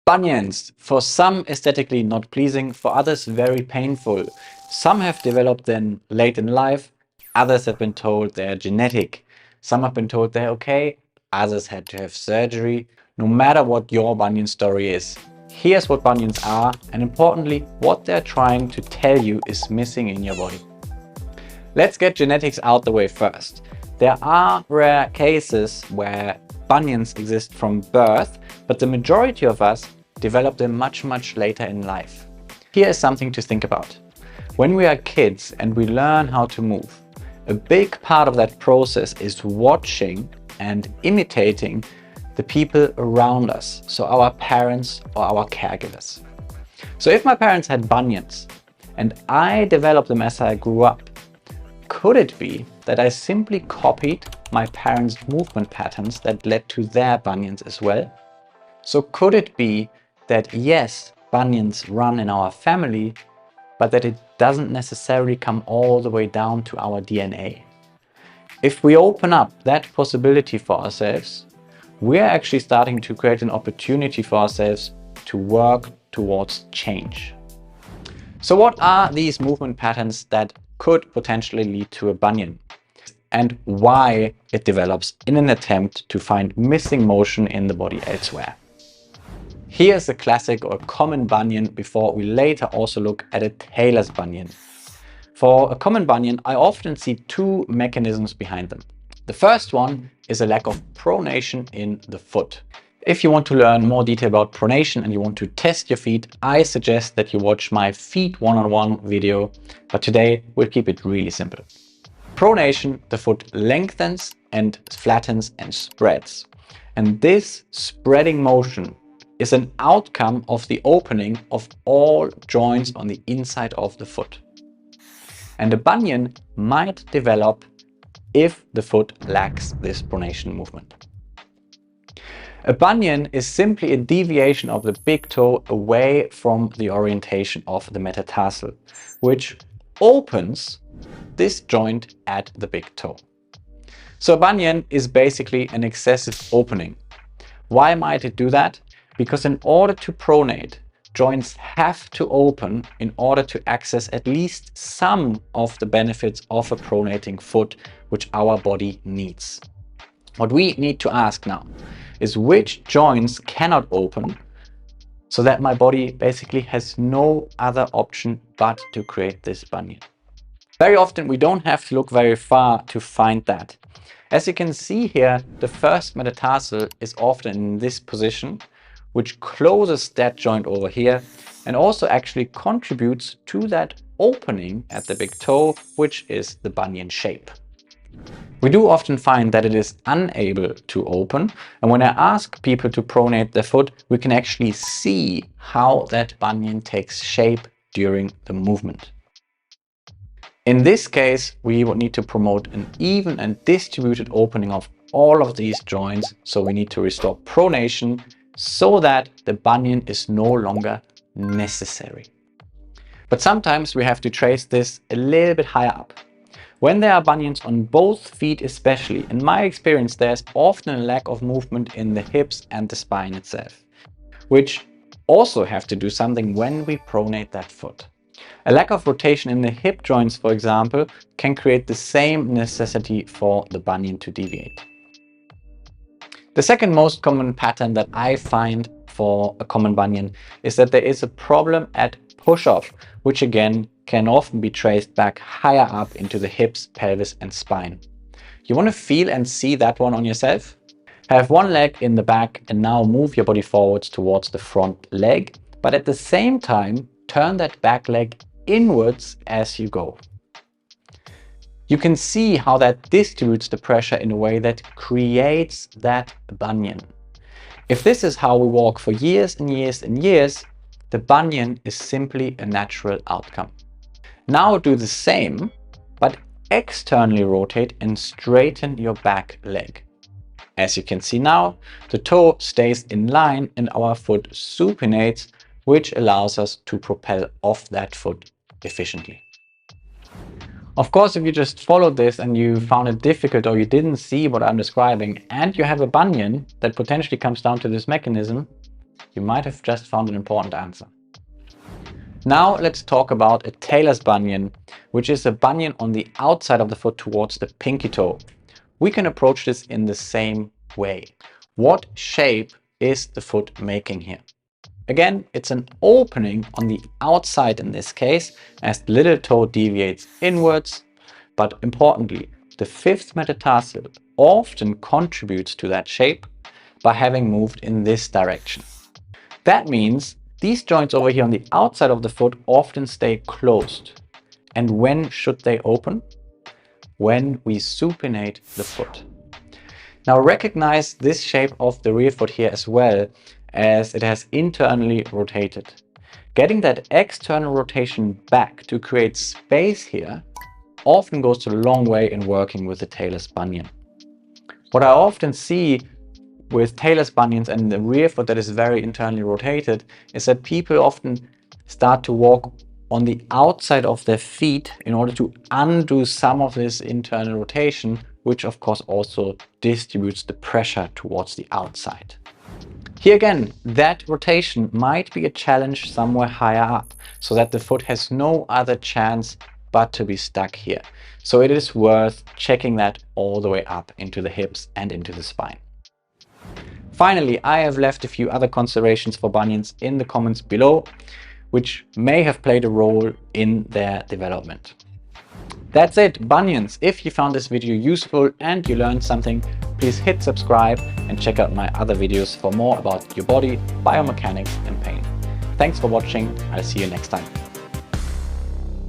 Bunions, for some aesthetically not pleasing, for others very painful. Some have developed then late in life, others have been told they're genetic. Some have been told they're okay, others had to have surgery. No matter what your bunion story is, here's what bunions are, and importantly, what they're trying to tell you is missing in your body. Let's get genetics out the way first. There are rare cases where bunions exist from birth, but the majority of us develop them much later in life. Here is something to think about. When we are kids and we learn how to move, a big part of that process is watching and imitating the people around us, so our parents or our caregivers. So if my parents had bunions and I developed them as I grew up, could it be that I simply copied my parents' movement patterns that led to their bunions as well? So could it be that yes, bunions run in our family, but that it doesn't necessarily come all the way down to our DNA? If we open up that possibility for ourselves, we're actually starting to create an opportunity for ourselves to work towards change. So what are these movement patterns that could potentially lead to a bunion, and why it develops in an attempt to find missing motion in the body elsewhere? Here's a classic or common bunion before we later also look at a Tailor's bunion. For a common bunion, I often see two mechanisms behind them. The first one is a lack of pronation in the foot. If you want to learn more detail about pronation and you want to test your feet, I suggest that you watch my feet one-on-one video, but today we'll keep it really simple. Pronation, the foot lengthens and flattens and spreads. And this spreading motion is an outcome of the opening of all joints on the inside of the foot. And a bunion might develop if the foot lacks this pronation movement. A bunion is simply a deviation of the big toe away from the orientation of the metatarsal, which opens this joint at the big toe. So a bunion is basically an excessive opening. Why might it do that? Because in order to pronate, joints have to open in order to access at least some of the benefits of a pronating foot, which our body needs. What we need to ask now is which joints cannot open, so that my body basically has no other option but to create this bunion. Very often we don't have to look very far to find that. As you can see here, the first metatarsal is often in this position, which closes that joint over here and also actually contributes to that opening at the big toe, which is the bunion shape. We do often find that it is unable to open, and when I ask people to pronate their foot, we can actually see how that bunion takes shape during the movement. In this case, we would need to promote an even and distributed opening of all of these joints, so we need to restore pronation so that the bunion is no longer necessary. But sometimes we have to trace this a little bit higher up. When there are bunions on both feet especially, in my experience there's often a lack of movement in the hips and the spine itself, which also have to do something when we pronate that foot. A lack of rotation in the hip joints, for example, can create the same necessity for the bunion to deviate. The second most common pattern that I find for a common bunion is that there is a problem at push-off, which again can often be traced back higher up into the hips, pelvis and spine. You want to feel and see that one on yourself? Have one leg in the back and now move your body forwards towards the front leg, but at the same time turn that back leg inwards as you go. You can see how that distributes the pressure in a way that creates that bunion. If this is how we walk for years and years and years, the bunion is simply a natural outcome. Now do the same, but externally rotate and straighten your back leg. As you can see now, the toe stays in line and our foot supinates, which allows us to propel off that foot efficiently. Of course, if you just followed this and you found it difficult or you didn't see what I'm describing and you have a bunion that potentially comes down to this mechanism, You might have just found an important answer. Now let's talk about a Tailor's bunion, which is a bunion on the outside of the foot towards the pinky toe. We can approach this in the same way. What shape is the foot making here? Again, it's an opening on the outside in this case, as the little toe deviates inwards, but importantly, the fifth metatarsal often contributes to that shape by having moved in this direction. That means these joints over here on the outside of the foot often stay closed. And when should they open? When we supinate the foot. Now recognize this shape of the rear foot here as well, as it has internally rotated. Getting that external rotation back to create space here often goes a long way in working with the Tailor's bunion. What I often see with Tailor's bunions and the rear foot that is very internally rotated is that people often start to walk on the outside of their feet in order to undo some of this internal rotation, which of course also distributes the pressure towards the outside. Here again, that rotation might be a challenge somewhere higher up, so that the foot has no other chance but to be stuck here. So it is worth checking that all the way up into the hips and into the spine. Finally, I have left a few other considerations for bunions in the comments below, which may have played a role in their development. That's it, bunions. If you found this video useful and you learned something, please hit subscribe and check out my other videos for more about your body, biomechanics and pain. Thanks for watching. I'll see you next time.